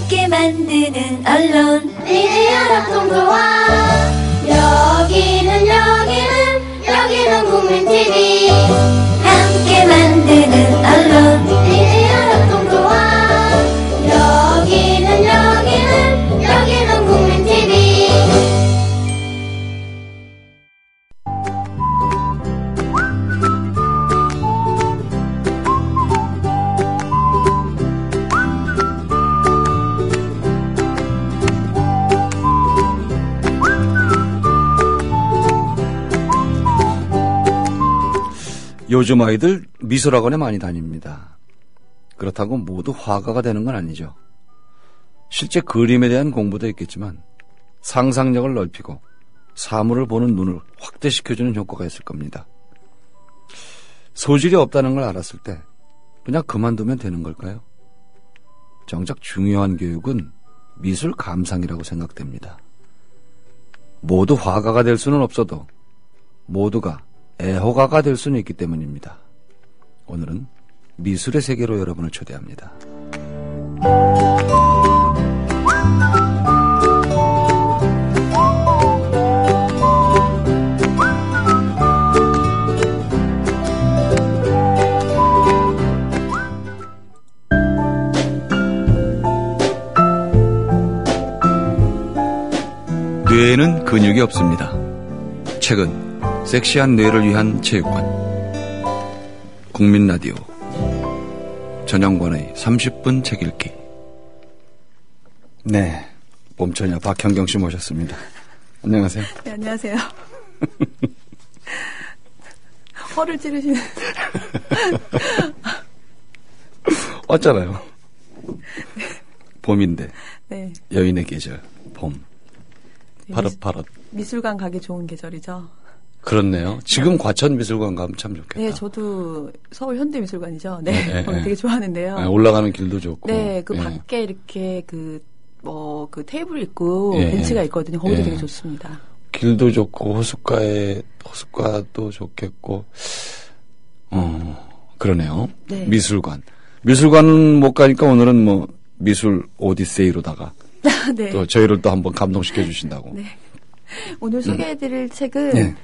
함께 만드는 언론 미디어 협동조합. 여기는 국민TV. 함께 만드는 언론 미디어 협동조합. 여기는 국민TV. 요즘 아이들 미술학원에 많이 다닙니다. 그렇다고 모두 화가가 되는 건 아니죠. 실제 그림에 대한 공부도 있겠지만 상상력을 넓히고 사물을 보는 눈을 확대시켜주는 효과가 있을 겁니다. 소질이 없다는 걸 알았을 때 그냥 그만두면 되는 걸까요? 정작 중요한 교육은 미술 감상이라고 생각됩니다. 모두 화가가 될 수는 없어도 모두가 애호가가 될 수는 있기 때문입니다. 오늘은 미술의 세계로 여러분을 초대합니다. 뇌에는 근육이 없습니다. 최근 섹시한 뇌를 위한 체육관 국민라디오 전영권의 30분 책 읽기. 네, 봄처녀 박현경 씨 모셨습니다. 안녕하세요. 네, 안녕하세요. 허를 찌르시는. 왔잖아요. 네. 봄인데. 네. 여인의 계절 봄. 파릇파릇. 미술관 가기 좋은 계절이죠. 그렇네요. 지금 과천미술관 가면 참 좋겠다. 네, 저도 서울 현대미술관이죠. 네, 거기 되게 좋아하는데요. 네, 올라가는 길도 좋고. 네, 그 예. 밖에 이렇게 그 테이블 있고 벤치가 있거든요. 거기도 되게 좋습니다. 길도 좋고 호숫가도 좋겠고. 그러네요. 네. 미술관은 못 가니까 오늘은 뭐 미술 오디세이로다가 네. 또 저희를 또 한번 감동시켜 주신다고. 네. 오늘 소개해드릴 책은 네.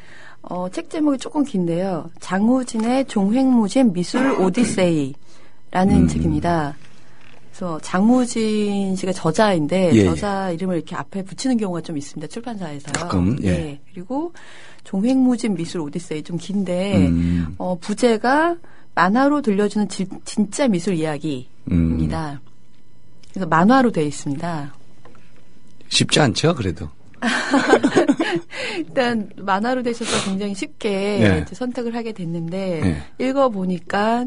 책 제목이 조금 긴데요. 장우진의 종횡무진 미술 오디세이라는 책입니다. 그래서 장우진 씨가 저자인데 예. 저자 이름을 이렇게 앞에 붙이는 경우가 좀 있습니다. 출판사에서요. 가끔. 예. 네. 그리고 종횡무진 미술 오디세이 좀 긴데 부제가 만화로 들려주는 진짜 미술 이야기입니다. 그래서 만화로 되어 있습니다. 쉽지 않죠, 그래도. 일단 만화로 되셔서 굉장히 쉽게 네. 이제 선택을 하게 됐는데 네. 읽어보니까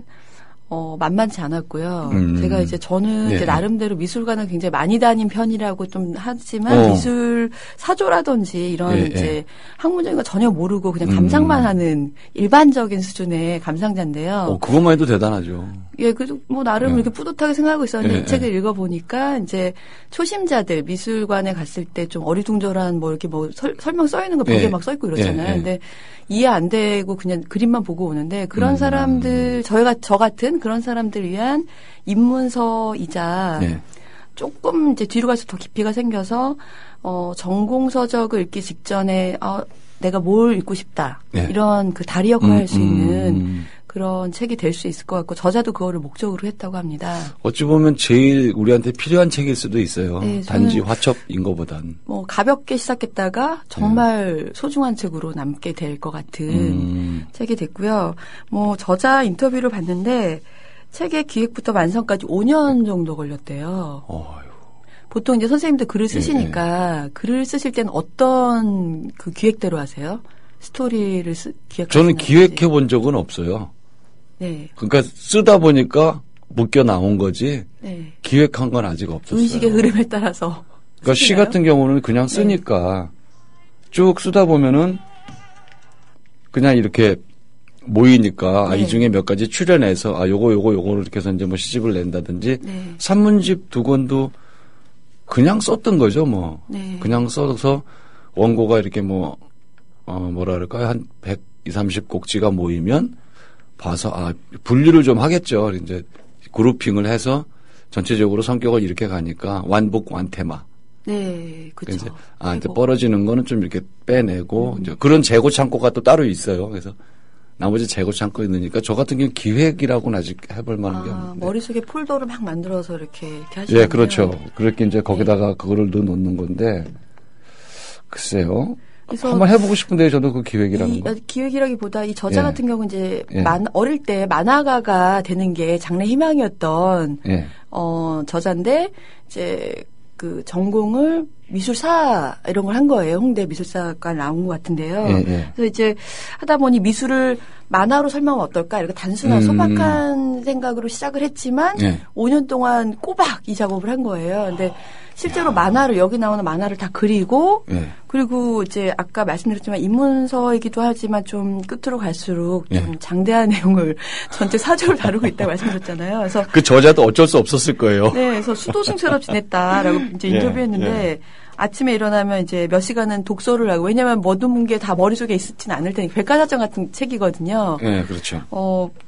만만치 않았고요. 제가 저는 네. 이제 나름대로 미술관을 굉장히 많이 다닌 편이라고 좀 하지만 미술 사조라든지 이런 네. 이제 학문적인 거 전혀 모르고 그냥 감상만 하는 일반적인 수준의 감상자인데요. 그것만 해도 대단하죠. 예, 그래도 뭐 나름 이렇게 뿌듯하게 생각하고 있었는데 네. 이 책을 읽어보니까 이제 초심자들 미술관에 갔을 때 좀 어리둥절한 뭐 이렇게 뭐 설명 써 있는 거 벽에 네. 막 써 있고 이러잖아요. 네. 근데 이해 안 되고 그냥 그림만 보고 오는데 그런 사람들 저 같은 그런 사람들 위한 입문서이자 네. 조금 이제 뒤로 가서 더 깊이가 생겨서 전공 서적을 읽기 직전에 내가 뭘 읽고 싶다 네. 이런 그 다리 역할을 할 수 있는 그런 책이 될 수 있을 것 같고 저자도 그거를 목적으로 했다고 합니다. 어찌 보면 제일 우리한테 필요한 책일 수도 있어요. 네, 단지 화첩인 것보단. 뭐 가볍게 시작했다가 정말 소중한 책으로 남게 될 것 같은 책이 됐고요. 뭐 저자 인터뷰를 봤는데 책의 기획부터 완성까지 5년 정도 걸렸대요. 어휴. 보통 이제 선생님들 글을 쓰시니까 글을 쓰실 때는 어떤 그 기획대로 하세요? 스토리를 기획하시나요? 저는 기획해 본 적은 없어요. 네. 그러니까 쓰다 보니까 묶여 나온 거지 네. 기획한 건 아직 없었어요. 의식의 흐름에 따라서. 그러니까 시 쓰시나요? 같은 경우는 그냥 쓰니까 쭉 쓰다 보면은 그냥 이렇게 모이니까 네. 이 중에 몇 가지 추려내서 요거를 이렇게 해서 이제 뭐 시집을 낸다든지 네. 산문집 두 권도 그냥 썼던 거죠, 뭐. 네. 그냥 써서 원고가 이렇게 뭐라 그럴까요? 한 120, 30곡지가 모이면 봐서 분류를 좀 하겠죠. 이제 그룹핑을 해서 전체적으로 성격을 이렇게 가니까 완북 완테마. 네, 그렇죠. 이제 이제 벌어지는 거는 좀 이렇게 빼내고 이제 그런 재고 창고가 또 따로 있어요. 그래서 나머지 재고 창고에 넣으니까 저 같은 경우는 기획이라고는 아직 해볼 만한 게 없는데. 머릿속에 폴더를 막 만들어서 이렇게 하시는 예, 그렇죠. 그렇게 이제 거기다가 그거를 넣어놓는 건데 글쎄요. 한번 해보고 싶은데 저도 그 기획이라는 거. 기획이라기보다 이 저자 예. 같은 경우는 이제 예. 어릴 때 만화가가 되는 게 장래 희망이었던 예. 저자인데 이제 그 전공을 미술사 이런 걸 한 거예요. 홍대 미술사가 나온 것 같은데요. 예, 예. 그래서 이제 하다 보니 미술을 만화로 설명하면 어떨까 이렇게 단순한 소박한 생각으로 시작을 했지만 예. 5년 동안 꼬박 이 작업을 한 거예요. 근데 실제로 만화를 여기 나오는 만화를 다 그리고 예. 그리고 이제 아까 말씀드렸지만 입문서이기도 하지만 좀 끝으로 갈수록 좀 예. 장대한 내용을 전체 사조를 다루고 있다고 말씀드렸잖아요. 그래서 그 저자도 어쩔 수 없었을 거예요. 네, 그래서 수도승처럼 지냈다라고 이제 예, 인터뷰했는데 아침에 일어나면 이제 몇 시간은 독서를 하고 왜냐하면 모든 게 다 머릿속에 있지는 않을 테니까 백과사전 같은 책이거든요. 예, 그렇죠.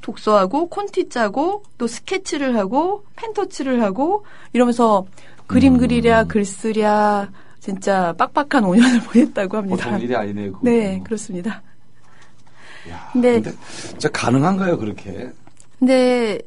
독서하고 콘티 짜고 또 스케치를 하고 펜터칠을 하고 이러면서 그림 그리랴 글 쓰랴 진짜 빡빡한 5년을 보냈다고 합니다. 보통 일이 아니네요. 그거. 네, 그렇습니다. 야, 근데 진짜 가능한가요, 그렇게? 근데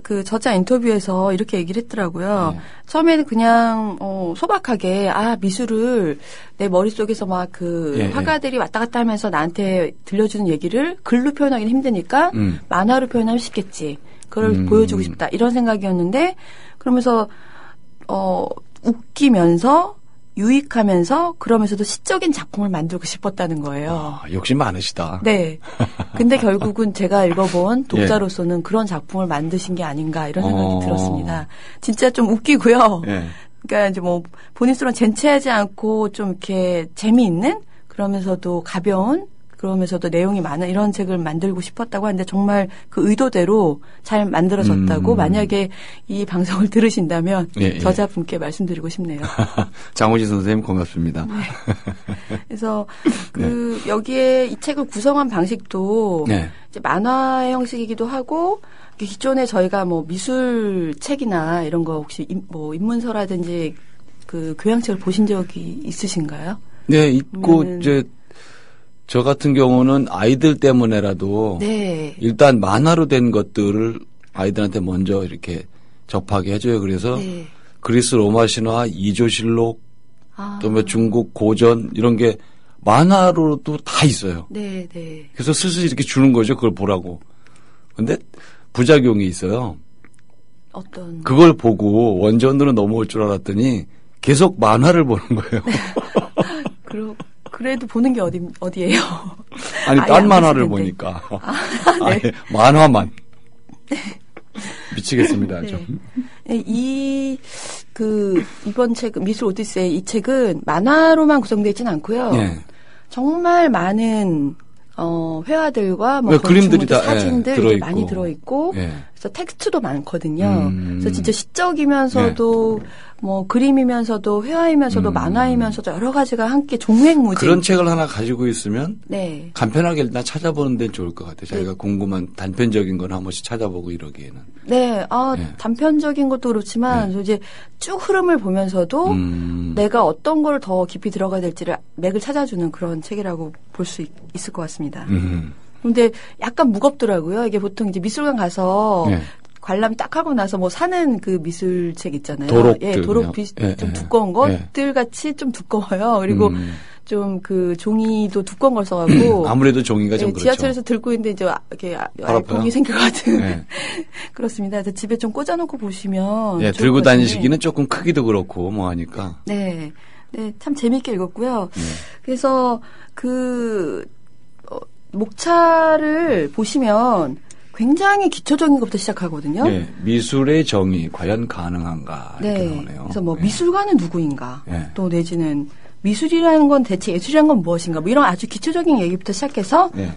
그 저자 인터뷰에서 이렇게 얘기를 했더라고요. 네. 처음에는 그냥 소박하게 미술을 내 머릿속에서 막 그 예, 화가들이 왔다 갔다 하면서 나한테 들려주는 얘기를 글로 표현하기는 힘드니까 만화로 표현하면 쉽겠지. 그걸 보여주고 싶다. 이런 생각이었는데 그러면서 웃기면서 유익하면서 그러면서도 시적인 작품을 만들고 싶었다는 거예요. 욕심 많으시다. 네. 근데 결국은 제가 읽어본 독자로서는 그런 작품을 만드신 게 아닌가 이런 생각이 들었습니다. 진짜 좀 웃기고요. 예. 그러니까 이제 뭐 본인 스스로 젠체하지 않고 좀 이렇게 재미있는 그러면서도 가벼운 그러면서도 내용이 많은 이런 책을 만들고 싶었다고 하는데 정말 그 의도대로 잘 만들어졌다고 만약에 이 방송을 들으신다면 예, 예. 저자분께 말씀드리고 싶네요. 장호진 선생님 고맙습니다. 네. 그래서 여기에 이 책을 구성한 방식도 네. 이제 만화 형식이기도 하고 기존에 저희가 뭐 미술 책이나 이런 거 혹시 뭐 입문서라든지 그 교양책을 보신 적이 있으신가요? 네, 있고 이제 저 같은 경우는 아이들 때문에라도 네. 일단 만화로 된 것들을 아이들한테 먼저 이렇게 접하게 해줘요. 그래서 네. 그리스 로마 신화, 이조실록, 아. 또 뭐 중국 고전 이런 게 만화로도 다 있어요. 네, 네. 그래서 슬슬 이렇게 주는 거죠. 그걸 보라고. 근데 부작용이 있어요. 어떤 그걸 보고 원전으로 넘어올 줄 알았더니 계속 만화를 보는 거예요. 그래도 보는 게 어디예요? 아니, 아예 딴 안 만화를 보시는데. 보니까. 네. 아예 만화만. 미치겠습니다, 좀. 네, 이번 책, 미술 오디세이 이 책은 만화로만 구성되어 있진 않고요. 네. 정말 많은, 회화들과 뭐 네, 그림들이 다, 사진들 들어있고. 많이 들어있고, 예. 그래서 텍스트도 많거든요. 그래서 진짜 시적이면서도 뭐 그림이면서도 회화이면서도 만화이면서도 여러 가지가 함께 종횡무진. 그런 책을 하나 가지고 있으면 네. 간편하게 일단 찾아보는 데는 좋을 것 같아요. 자기가 궁금한 단편적인 건 한 번씩 찾아보고 이러기에는. 네, 네. 단편적인 것도 그렇지만 이제 쭉 흐름을 보면서도 내가 어떤 걸 더 깊이 들어가야 될지를 맥을 찾아주는 그런 책이라고 볼 수 있을 것 같습니다. 근데 약간 무겁더라고요. 이게 보통 이제 미술관 가서 네. 관람 딱 하고 나서 뭐 사는 그 미술책 있잖아요. 도록들 도록 그냥. 좀 예, 두꺼운 예. 것들 같이 좀 두꺼워요. 그리고 좀 그 종이도 두꺼운 걸 써가지고 아무래도 종이가 좀 그렇죠. 지하철에서 들고 있는데 이제 이렇게 아파요? 봉이 생겨 같은 네. 그렇습니다. 그래서 집에 좀 꽂아놓고 보시면 예, 좋을 들고 것 같은데. 다니시기는 조금 크기도 그렇고 뭐 하니까. 네, 참 재미있게 읽었고요. 그래서 목차를 보시면 굉장히 기초적인 것부터 시작하거든요. 네, 미술의 정의 과연 가능한가 이렇게 네. 나오네요. 그래서 뭐 네. 미술가는 누구인가, 네. 또 내지는 미술이라는 건 대체 예술이라는 건 무엇인가, 뭐 이런 아주 기초적인 얘기부터 시작해서 네.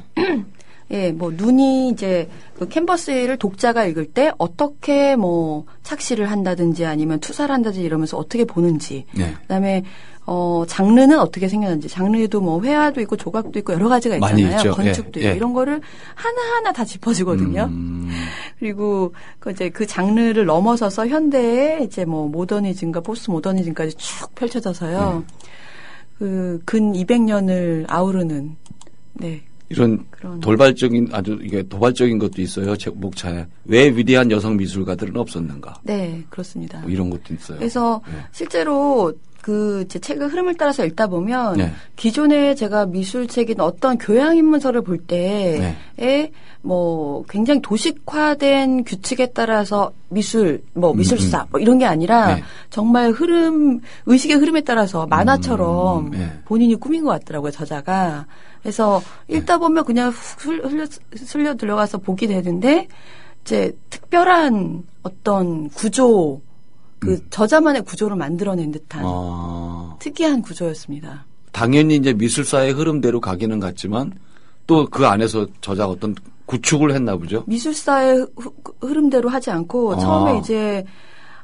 예, 뭐 눈이 이제 그 캔버스를 독자가 읽을 때 어떻게 뭐 착시를 한다든지 아니면 투사를 한다든지 이러면서 어떻게 보는지. 네. 그다음에 장르는 어떻게 생겼는지. 장르에도 뭐 회화도 있고 조각도 있고 여러 가지가 많이 있잖아요. 있죠. 건축도 예, 있고 예. 이런 거를 하나하나 다 짚어주거든요. 그리고 이제 그 장르를 넘어서서 현대에 이제 뭐 모더니즘과 포스트 모더니즘까지 쭉 펼쳐져서요. 그 근 200년을 아우르는 네. 이런 그런. 돌발적인 아주 이게 도발적인 것도 있어요. 제 목차에 왜 위대한 여성 미술가들은 없었는가? 네, 그렇습니다. 뭐 이런 것도 있어요. 그래서 네. 실제로 그 제 책의 흐름을 따라서 읽다 보면 네. 기존에 제가 미술책이나 어떤 교양 입문서를 볼 때에 뭐 굉장히 도식화된 규칙에 따라서 미술, 뭐 미술사 뭐 이런 게 아니라 네. 정말 의식의 흐름에 따라서 만화처럼 네. 본인이 꾸민 것 같더라고요, 저자가. 그래서 읽다 보면 그냥 훅 슬려 들어가서 보게 되는데 이제 특별한 어떤 구조, 그 저자만의 구조를 만들어낸 듯한 특이한 구조였습니다. 당연히 이제 미술사의 흐름대로 가기는 같지만 또 그 안에서 저자가 어떤 구축을 했나 보죠. 미술사의 흐름대로 하지 않고 처음에 이제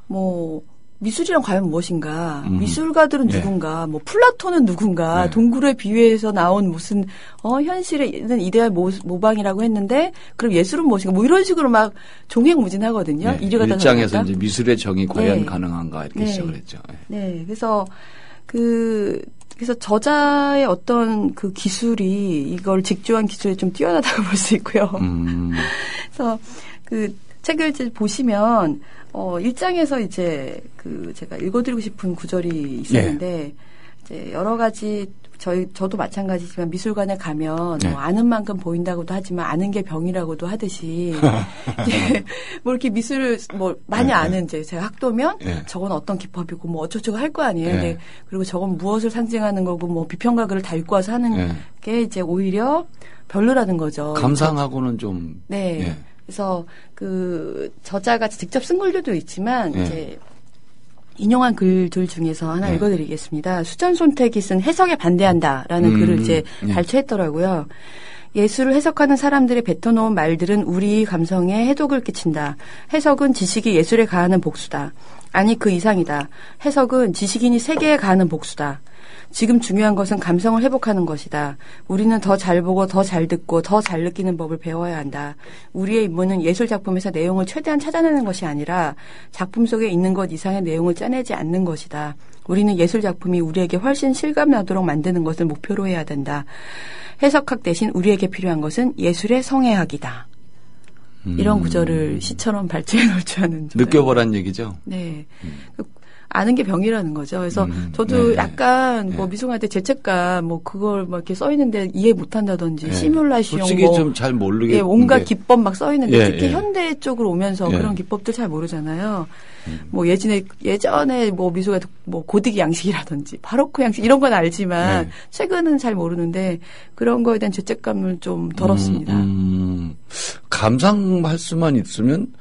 뭐 미술이란 과연 무엇인가? 미술가들은 누군가? 뭐 플라톤은 누군가? 네. 동굴의 비유에서 나온 무슨 현실의 이데알 모방이라고 했는데 그럼 예술은 무엇인가? 뭐 이런 식으로 막 종횡무진하거든요. 네. 이래가 다 일장에서 저러니까. 이제 미술의 정의 과연 네. 가능한가 이렇게 네. 시작을 했죠. 네. 네, 그래서 그래서 저자의 어떤 그 기술이 이걸 직조한 기술이 좀 뛰어나다고 볼 수 있고요. 그래서 그 책을 이제 보시면 1장에서 이제 그 제가 읽어드리고 싶은 구절이 있었는데 이제 여러 가지 저도 마찬가지지만 미술관에 가면 뭐 아는 만큼 보인다고도 하지만 아는 게 병이라고도 하듯이 이제 뭐 이렇게 미술을 뭐 많이 아는 이제 제가 학도면 저건 어떤 기법이고 뭐 어쩌고저쩌고 할 거 아니에요. 근데 그리고 저건 무엇을 상징하는 거고 뭐 비평가 글을 다 읽고 와서 하는 게 이제 오히려 별로라는 거죠. 감상하고는 좀 네. 그래서 그 저자가 직접 쓴 글들도 있지만 이제 인용한 글들 중에서 하나 읽어드리겠습니다. 수전 손택이 쓴 해석에 반대한다라는 글을 이제 발췌했더라고요. 예술을 해석하는 사람들이 뱉어놓은 말들은 우리 감성에 해독을 끼친다. 해석은 지식이 예술에 가하는 복수다. 아니 그 이상이다. 해석은 지식인이 세계에 가하는 복수다. 지금 중요한 것은 감성을 회복하는 것이다. 우리는 더 잘 보고 더 잘 듣고 더 잘 느끼는 법을 배워야 한다. 우리의 임무는 예술 작품에서 내용을 최대한 찾아내는 것이 아니라 작품 속에 있는 것 이상의 내용을 짜내지 않는 것이다. 우리는 예술 작품이 우리에게 훨씬 실감나도록 만드는 것을 목표로 해야 된다. 해석학 대신 우리에게 필요한 것은 예술의 성애학이다. 이런 구절을 시처럼 발췌해 놓을 줄 아는 느껴보란 얘기죠. 네. 아는 게 병이라는 거죠. 그래서 저도 약간 뭐 미술관 때 죄책감 뭐 그걸 막 이렇게 써 있는데 이해 못 한다든지 시뮬레이션 솔직히 뭐 좀 잘 모르겠는데 온갖 기법 막 써 있는데 특히 예. 현대 쪽으로 오면서 그런 기법들 잘 모르잖아요. 뭐 예전에 뭐 미술관 뭐 고딕 양식이라든지 바로크 양식 이런 건 알지만 최근은 잘 모르는데 그런 거에 대한 죄책감을 좀 덜었습니다. 감상할 수만 있으면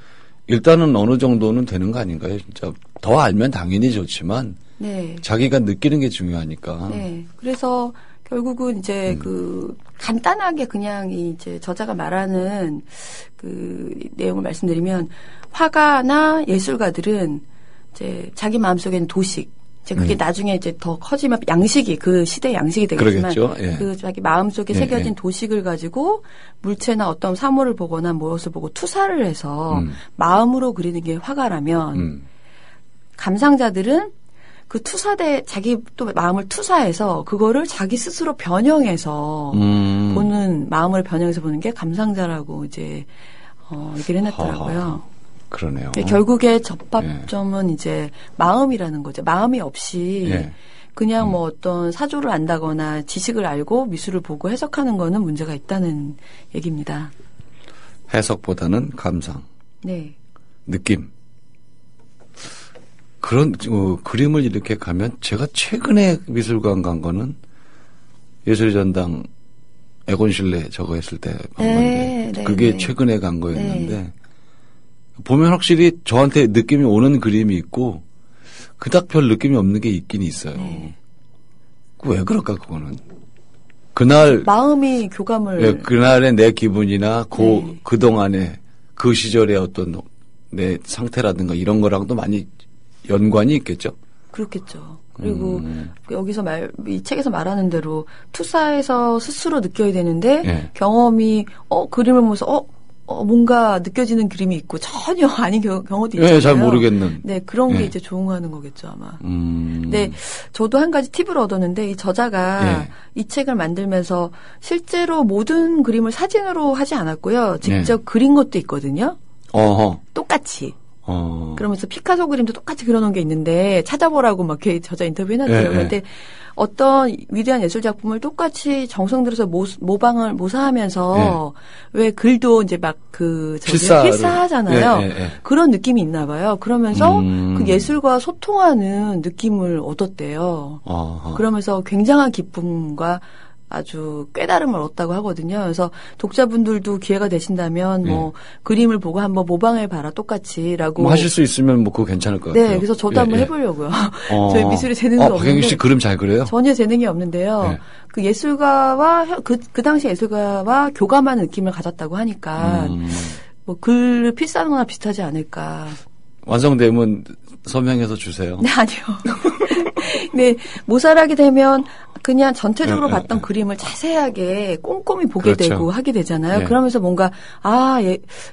일단은 어느 정도는 되는 거 아닌가요? 진짜 더 알면 당연히 좋지만 자기가 느끼는 게 중요하니까. 네. 그래서 결국은 이제 그 간단하게 그냥 이제 저자가 말하는 그 내용을 말씀드리면 화가나 예술가들은 이제 자기 마음속에는 도식 이제 그게 나중에 이제 더 커지면 양식이 그 시대의 양식이 되겠지만 그러겠죠. 그 자기 마음속에 새겨진 도식을 가지고 물체나 어떤 사물을 보거나 무엇을 보고 투사를 해서 마음으로 그리는 게 화가라면 감상자들은 그 투사대 자기 또 마음을 투사해서 그거를 자기 스스로 변형해서 보는 마음을 변형해서 보는 게 감상자라고 이제 얘기를 해놨더라고요. 그러네요. 결국에 접합점은 이제 마음이라는 거죠. 마음이 없이 그냥 뭐 어떤 사조를 안다거나 지식을 알고 미술을 보고 해석하는 거는 문제가 있다는 얘기입니다. 해석보다는 감상, 네, 느낌. 그런 그림을 이렇게 가면 제가 최근에 미술관 간 거는 예술의 전당 에곤 실레 저거 했을 때 간 건데 그게 최근에 간 거였는데 보면 확실히 저한테 느낌이 오는 그림이 있고 그닥 별 느낌이 없는 게 있긴 있어요. 왜 그럴까 그거는? 그날 마음이 교감을 예, 그날의 내 기분이나 네. 그동안의 그 시절의 어떤 내 상태라든가 이런 거랑도 많이 연관이 있겠죠. 그렇겠죠. 그리고 여기서 이 책에서 말하는 대로 투사에서 스스로 느껴야 되는데 예. 경험이 그림을 보면서 뭔가 느껴지는 그림이 있고 전혀 아닌 경우도 있잖아요. 예, 잘 모르겠는. 네, 그런 게 예. 이제 조응하는 거겠죠 아마. 네, 저도 한 가지 팁을 얻었는데 이 저자가 예. 이 책을 만들면서 실제로 모든 그림을 사진으로 하지 않았고요. 직접 그린 것도 있거든요. 어허. 똑같이. 그러면서 피카소 그림도 똑같이 그려놓은 게 있는데 찾아보라고 막 이렇게 저자 인터뷰 해놨더라고요. 예, 예. 근데 어떤 위대한 예술 작품을 똑같이 정성 들여서 모사하면서 왜 글도 이제 막 필사하잖아요. 예, 예, 예. 그런 느낌이 있나 봐요. 그러면서 그 예술과 소통하는 느낌을 얻었대요. 어허. 그러면서 굉장한 기쁨과 아주 깨달음을 얻었다고 하거든요. 그래서 독자분들도 기회가 되신다면 뭐 그림을 보고 한번 모방해봐라 똑같이라고. 뭐 하실 수 있으면 뭐 그거 괜찮을 것 같아요. 네, 그래서 저도 예, 한번 예. 해보려고요. 저희 미술에 재능도 없는데. 박영희 씨 그림 잘 그려요? 전혀 재능이 없는데요. 네. 그 예술가와 그 당시 예술가와 교감하는 느낌을 가졌다고 하니까 뭐 글을 필사하는 거나 비슷하지 않을까. 완성되면 서명해서 주세요. 네, 아니요. 네, 모사를 하게 되면 그냥 전체적으로 네, 봤던 네. 그림을 자세하게 꼼꼼히 보게 그렇죠. 되고 하게 되잖아요. 네. 그러면서 뭔가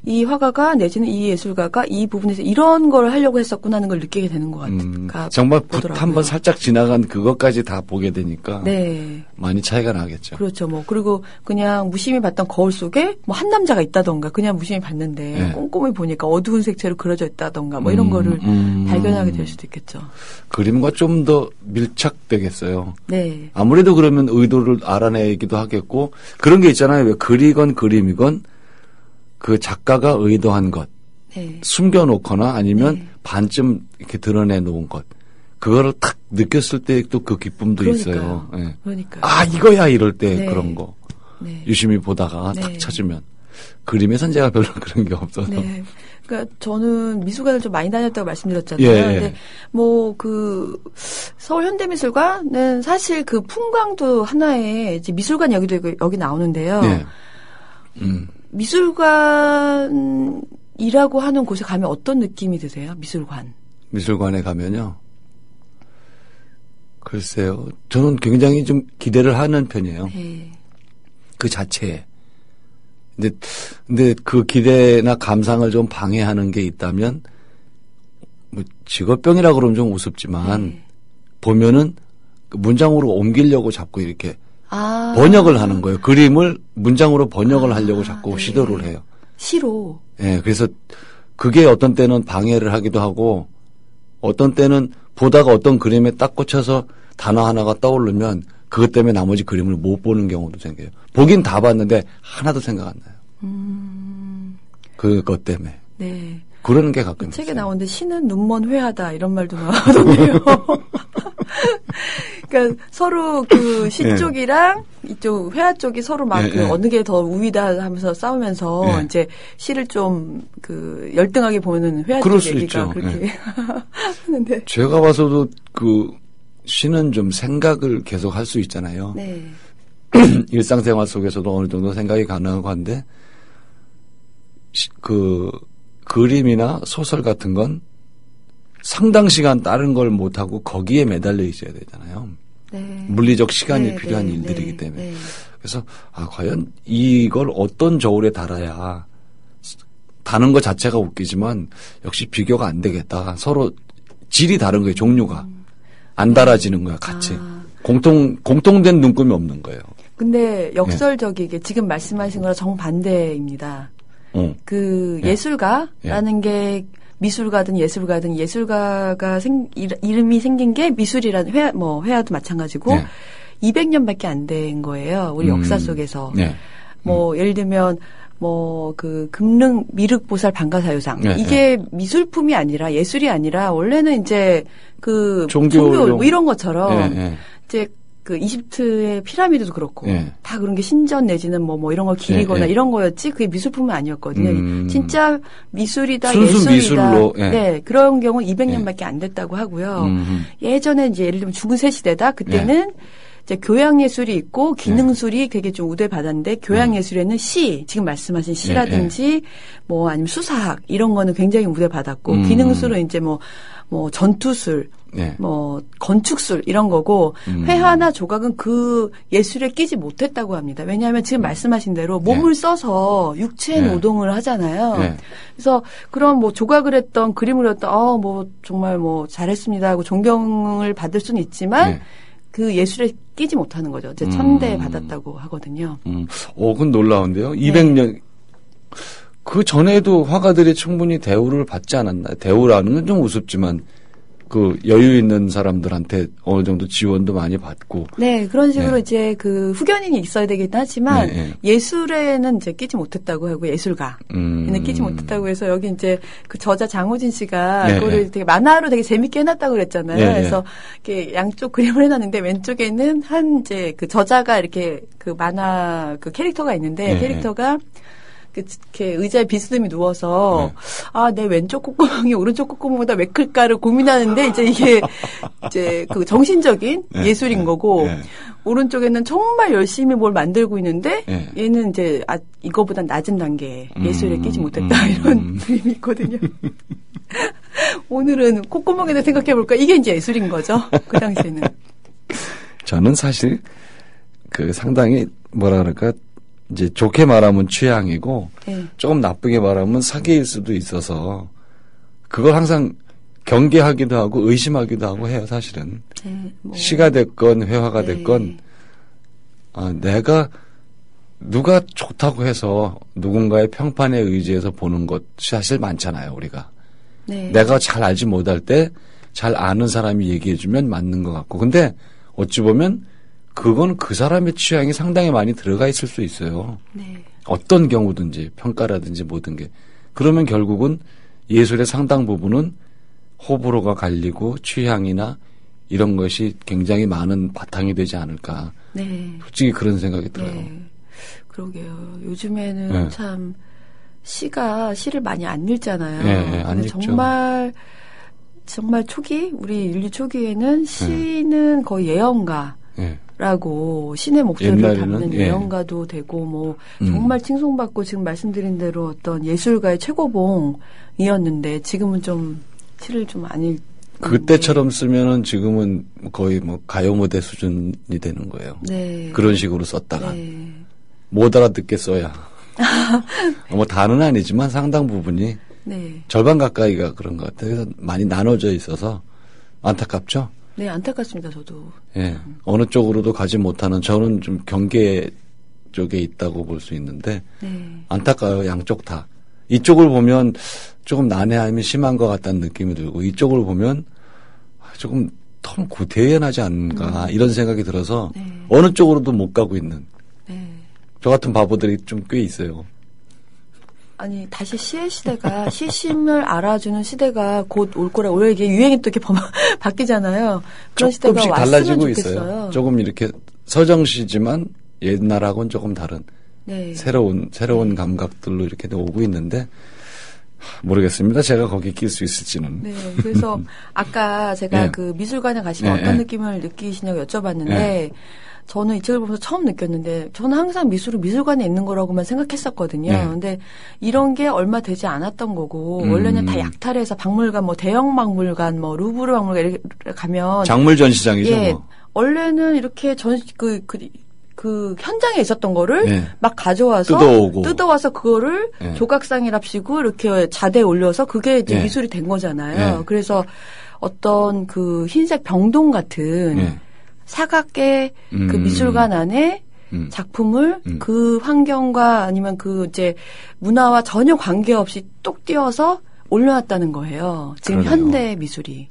이 화가가 내지는 이 예술가가 이 부분에서 이런 걸 하려고 했었구나 하는 걸 느끼게 되는 것 같아요. 정말 붓 한번 살짝 지나간 그것까지 다 보게 되니까 네. 많이 차이가 나겠죠. 그렇죠. 뭐 그리고 그냥 무심히 봤던 거울 속에 뭐 한 남자가 있다던가 그냥 무심히 봤는데 네. 꼼꼼히 보니까 어두운 색채로 그려져 있다던가 뭐 이런 거를 발견하게 될 수도 있겠죠. 그림과 좀 더 밀착되겠어요. 네. 아무래도 그러면 의도를 알아내기도 하겠고 그런 게 있잖아요. 왜 글이건 그림이건 그 작가가 의도한 것 네. 숨겨놓거나 아니면 네. 반쯤 이렇게 드러내놓은 것 그거를 탁 느꼈을 때 또 그 기쁨도 있어요. 예. 그러니까요. 아 이거야 이럴 때 네. 그런 거 네. 유심히 보다가 네. 탁 찾으면 그림에선 제가 별로 그런 게 없어서 네. 그러니까 저는 미술관을 좀 많이 다녔다고 말씀드렸잖아요. 예. 근데 뭐 그 서울 현대미술관은 사실 그 풍광도 하나의 이제 미술관 여기 나오는데요. 네. 미술관이라고 하는 곳에 가면 어떤 느낌이 드세요? 미술관에 가면요. 글쎄요. 저는 굉장히 좀 기대를 하는 편이에요. 네. 그 자체에. 근데 그 기대나 감상을 좀 방해하는 게 있다면 뭐 직업병이라 그러면 좀 우습지만 네. 보면은 그 문장으로 옮기려고 자꾸 이렇게 아. 번역을 하는 거예요. 그림을 문장으로 번역을 하려고 자꾸 네. 시도를 해요. 시로. 예, 그래서 그게 어떤 때는 방해를 하기도 하고 어떤 때는 보다가 어떤 그림에 딱 꽂혀서 단어 하나가 떠오르면 그것 때문에 나머지 그림을 못 보는 경우도 생겨요. 보긴 다 봤는데 하나도 생각 안 나요. 그것 때문에. 네. 그러는 게 가끔 책에 있어요. 나오는데 시는 눈먼 회하다 이런 말도 나오던데요. 그러니까 서로 그 시 예. 쪽이랑 이쪽 회화 쪽이 서로 막 예, 그 예. 어느 게 더 우위다 하면서 싸우면서 예. 이제 시를 좀 그 열등하게 보는 회화 그럴 쪽 수 얘기가 있죠. 그렇게 하는데. 제가 봐서도 그 시는 좀 생각을 계속 할 수 있잖아요. 네. 일상생활 속에서도 어느 정도 생각이 가능하고 한데 그 그림이나 소설 같은 건 상당 시간 다른 걸 못하고 거기에 매달려 있어야 되잖아요. 네. 물리적 시간이 네, 필요한 네, 일들이기 네, 때문에. 네. 그래서 과연 이걸 어떤 저울에 달아야 다는 것 자체가 웃기지만 역시 비교가 안 되겠다. 서로 질이 다른 거예요. 종류가. 안 달아지는 거야 같이. 공통된 눈금이 없는 거예요. 근데 역설적이게 지금 말씀하신 거랑 정반대입니다. 그 예. 예술가라는 게 미술가든 예술가든 예술가가 이름이 생긴 게 미술이라는 회화도 마찬가지고 200년밖에 안 된 거예요. 우리 역사 속에서. 뭐 예를 들면 뭐 그 금릉 미륵보살 방가사유상 이게 미술품이 아니라 예술이 아니라 원래는 이제 그 종교 뭐 이런 것처럼 이제 그 이집트의 피라미드도 그렇고 다 그런 게 신전 내지는 뭐 이런 걸 기리거나 이런 거였지 그게 미술품은 아니었거든요. 진짜 미술이다 예술이다. 미술로, 네 그런 경우 200년밖에 안 됐다고 하고요. 예전에 이제 예를 들면 중세 시대다 그때는 이제 교양 예술이 있고 기능술이 되게 좀 우대받았는데 교양 예술에는 시, 지금 말씀하신 시라든지 뭐 아니면 수사학 이런 거는 굉장히 우대받았고 기능술은 이제 뭐 전투술, 뭐 건축술 이런 거고 회화나 조각은 그 예술에 끼지 못했다고 합니다. 왜냐하면 지금 말씀하신 대로 몸을 써서 육체 노동을 하잖아요. 그래서 그런 뭐 조각을 했던 그림을 했던 뭐 정말 뭐 잘했습니다 하고 존경을 받을 수는 있지만 그 예술에 끼지 못하는 거죠. 이제 천대 받았다고 하거든요. 그건 놀라운데요. 200년 그 전에도 화가들이 충분히 대우를 받지 않았나요? 대우라는 건 좀 우습지만 그 여유 있는 사람들한테 어느 정도 지원도 많이 받고. 네, 그런 식으로 이제 그 후견인이 있어야 되긴 하지만 예술에는 이제 끼지 못했다고 하고 예술가에는 끼지 못했다고 해서 여기 이제 그 저자 장호진 씨가 그거를 되게 만화로 되게 재밌게 해놨다고 그랬잖아요. 그래서 이렇게 양쪽 그림을 해놨는데 왼쪽에는 한 이제 그 저자가 이렇게 그 만화 그 캐릭터가 있는데 캐릭터가 이렇게 의자에 비스듬히 누워서 내 왼쪽 콧구멍이 오른쪽 콧구멍보다 왜 클까를 고민하는데 이제 이게 그 정신적인 예술인 거고 오른쪽에는 정말 열심히 뭘 만들고 있는데 얘는 이제 이거보다 낮은 단계 예술에 끼지 못했다 이런 그림이 있거든요. 오늘은 콧구멍에 대해 생각해 볼까? 이게 이제 예술인 거죠. 그 당시에는. 저는 사실 그 상당히 뭐라 그럴까? 이제 좋게 말하면 취향이고 조금 나쁘게 말하면 사기일 수도 있어서 그걸 항상 경계하기도 하고 의심하기도 하고 해요. 사실은 시가 됐건 회화가 됐건 내가 누가 좋다고 해서 누군가의 평판에 의지해서 보는 것 사실 많잖아요. 우리가 내가 잘 알지 못할 때 잘 아는 사람이 얘기해주면 맞는 것 같고 근데 어찌 보면 그건 그 사람의 취향이 상당히 많이 들어가 있을 수 있어요. 어떤 경우든지 평가라든지 모든 게. 그러면 결국은 예술의 상당 부분은 호불호가 갈리고 취향이나 이런 것이 굉장히 많은 바탕이 되지 않을까. 솔직히 그런 생각이 들어요. 그러게요. 요즘에는 참 시를 많이 안 읽잖아요. 안 읽죠. 정말 초기 우리 인류 초기에는 시는 거의 예언가. 라고 신의 목소리를 담는 예언가도 되고 뭐 정말 칭송받고 지금 말씀드린 대로 어떤 예술가의 최고봉이었는데 지금은 좀 시를 좀 안 읽. 그때처럼 쓰면은 지금은 거의 뭐 가요 무대 수준이 되는 거예요. 그런 식으로 썼다가 못 알아듣겠어야. 뭐 다는 아니지만 상당 부분이 절반 가까이가 그런 것 같아요. 그래서 많이 나눠져 있어서 안타깝죠. 네, 안타깝습니다, 저도. 어느 쪽으로도 가지 못하는 저는 좀 경계 쪽에 있다고 볼 수 있는데 안타까워요, 양쪽 다. 이쪽을 보면 조금 난해함이 심한 것 같다는 느낌이 들고 이쪽을 보면 조금 너무 구태연하지 않은가 이런 생각이 들어서 어느 쪽으로도 못 가고 있는 저 같은 바보들이 좀 꽤 있어요. 아니 다시 시의 시대가 시심을 알아주는 시대가 곧 올 거라. 원래 이게 유행이 또 이렇게 바뀌잖아요. 그런 시대가 조금씩 왔으면 달라지고 좋겠어요. 있어요. 조금 이렇게 서정시지만 옛날하고는 조금 다른 새로운 감각들로 이렇게 오고 있는데 모르겠습니다. 제가 거기에 낄 수 있을지는. 그래서 아까 제가 그 미술관에 가시면 어떤 느낌을 느끼시냐고 여쭤봤는데 저는 이 책을 보면서 처음 느꼈는데 저는 항상 미술은 미술관에 있는 거라고만 생각했었거든요. 근데 이런 게 얼마 되지 않았던 거고 원래는 다 약탈해서 박물관 뭐 대형 박물관 뭐 루브르 박물관 이렇게 가면 작물 전시장이죠. 뭐. 원래는 이렇게 그 현장에 있었던 거를 막 가져와서 뜯어와서 그거를 조각상이랍시고 이렇게 자대에 올려서 그게 이제 미술이 된 거잖아요. 그래서 어떤 그 흰색 병동 같은 사각의 그 미술관 안에 작품을 그 환경과 아니면 그 이제 문화와 전혀 관계없이 뚝 띄워서 올려놨다는 거예요. 지금 현대 미술이.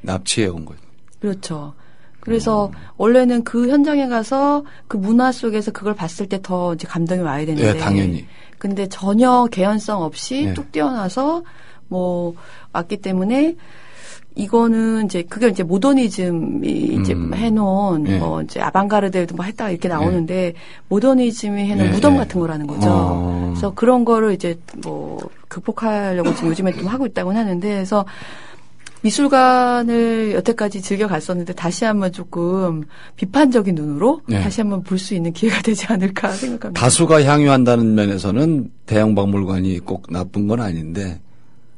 납치해 온 거죠. 그렇죠. 그래서 원래는 그 현장에 가서 그 문화 속에서 그걸 봤을 때 더 이제 감동이 와야 되는데. 당연히. 근데 전혀 개연성 없이 뚝 띄워놔서 뭐 왔기 때문에 이거는 이제 그게 이제 모더니즘이 이제 해놓은 뭐 이제 아방가르드도 뭐 했다가 이렇게 나오는데 모더니즘이 해놓은 무덤 같은 거라는 거죠. 그래서 그런 거를 이제 뭐 극복하려고 지금 요즘에 좀 하고 있다고는 하는데 그래서 미술관을 여태까지 즐겨갔었는데 다시 한번 조금 비판적인 눈으로 네. 다시 한번 볼 수 있는 기회가 되지 않을까 생각합니다. 다수가 향유한다는 면에서는 대형 박물관이 꼭 나쁜 건 아닌데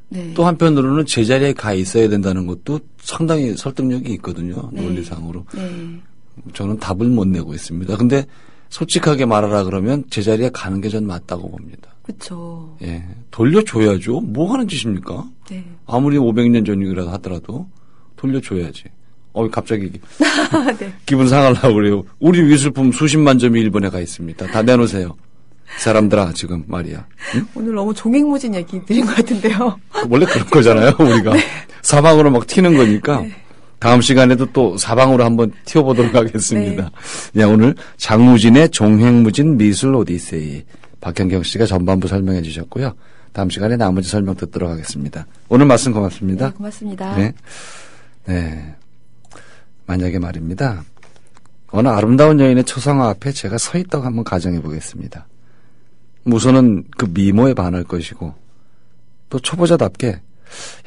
네. 또 한편으로는 제자리에 가 있어야 된다는 것도 상당히 설득력이 있거든요. 네. 논리상으로. 네. 저는 답을 못 내고 있습니다. 근데 솔직하게 말하라 그러면 제자리에 가는 게 전 맞다고 봅니다. 그렇죠. 예. 돌려줘야죠. 뭐 하는 짓입니까? 네. 아무리 500년 전이라도 하더라도 돌려줘야지. 갑자기 네. 기분 상하려고 그래요. 우리 미술품 수십만 점이 일본에 가 있습니다. 다 내놓으세요. 사람들아 지금 말이야. 응? 오늘 너무 종횡무진 얘기 드린 것 같은데요. 원래 그런 거잖아요. 우리가 사방으로 막 튀는 거니까. 네. 다음 시간에도 또 사방으로 한번 튀어보도록 하겠습니다. 네. 오늘 장무진의 종횡무진 미술 오디세이 박현경 씨가 전반부 설명해 주셨고요. 다음 시간에 나머지 설명 듣도록 하겠습니다. 오늘 말씀 고맙습니다. 네, 고맙습니다. 네. 네. 만약에 말입니다. 어느 아름다운 여인의 초상화 앞에 제가 서 있다고 한번 가정해 보겠습니다. 우선은 그 미모에 반할 것이고 또 초보자답게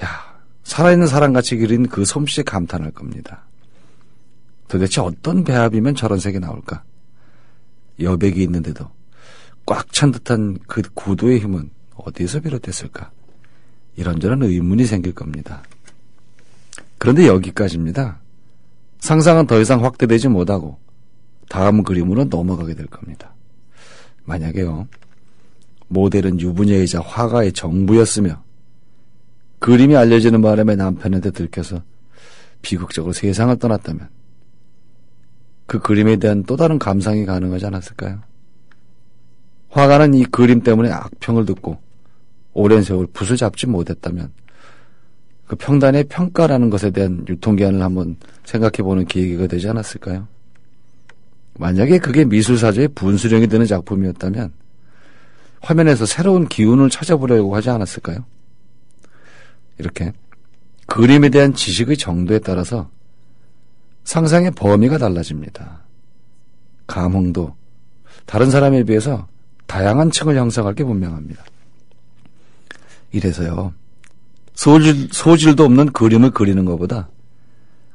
야 살아있는 사람같이 그린 그 솜씨에 감탄할 겁니다. 도대체 어떤 배합이면 저런 색이 나올까? 여백이 있는데도 꽉 찬 듯한 그 구도의 힘은 어디에서 비롯됐을까? 이런저런 의문이 생길 겁니다. 그런데 여기까지입니다. 상상은 더 이상 확대되지 못하고 다음 그림으로 넘어가게 될 겁니다. 만약에요. 모델은 유부녀이자 화가의 정부였으며 그림이 알려지는 바람에 남편한테 들켜서 비극적으로 세상을 떠났다면 그 그림에 대한 또 다른 감상이 가능하지 않았을까요? 화가는 이 그림 때문에 악평을 듣고 오랜 세월 붓을 잡지 못했다면 그 평단의 평가라는 것에 대한 유통기한을 한번 생각해보는 계기가 되지 않았을까요? 만약에 그게 미술사조의 분수령이 되는 작품이었다면 화면에서 새로운 기운을 찾아보려고 하지 않았을까요? 이렇게 그림에 대한 지식의 정도에 따라서 상상의 범위가 달라집니다. 감흥도 다른 사람에 비해서 다양한 층을 형성할 게 분명합니다. 이래서요. 소질도 없는 그림을 그리는 것보다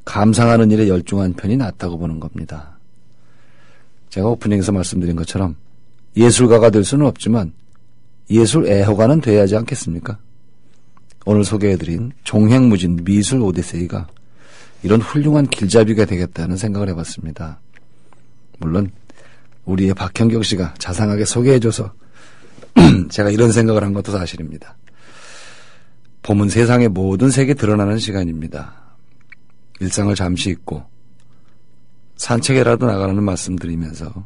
감상하는 일에 열중한 편이 낫다고 보는 겁니다. 제가 오프닝에서 말씀드린 것처럼 예술가가 될 수는 없지만 예술 애호가는 돼야 하지 않겠습니까? 오늘 소개해드린 종횡무진 미술 오디세이가 이런 훌륭한 길잡이가 되겠다는 생각을 해봤습니다. 물론 우리의 박현경 씨가 자상하게 소개해줘서 제가 이런 생각을 한 것도 사실입니다. 봄은 세상의 모든 색이 드러나는 시간입니다. 일상을 잠시 잊고 산책이라도 나가라는 말씀드리면서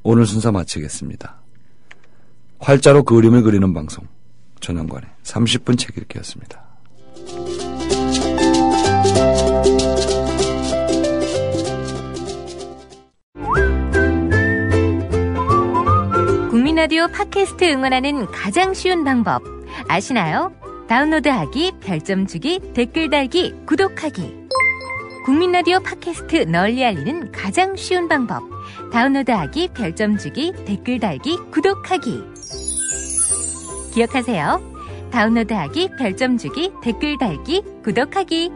오늘 순서 마치겠습니다. 활자로 그림을 그리는 방송 전영관의 30분 책 읽기였습니다. 국민라디오 팟캐스트 응원하는 가장 쉬운 방법 아시나요? 다운로드하기, 별점 주기, 댓글 달기, 구독하기. 국민라디오 팟캐스트 널리 알리는 가장 쉬운 방법. 다운로드하기, 별점 주기, 댓글 달기, 구독하기. 기억하세요. 다운로드하기, 별점 주기, 댓글 달기, 구독하기.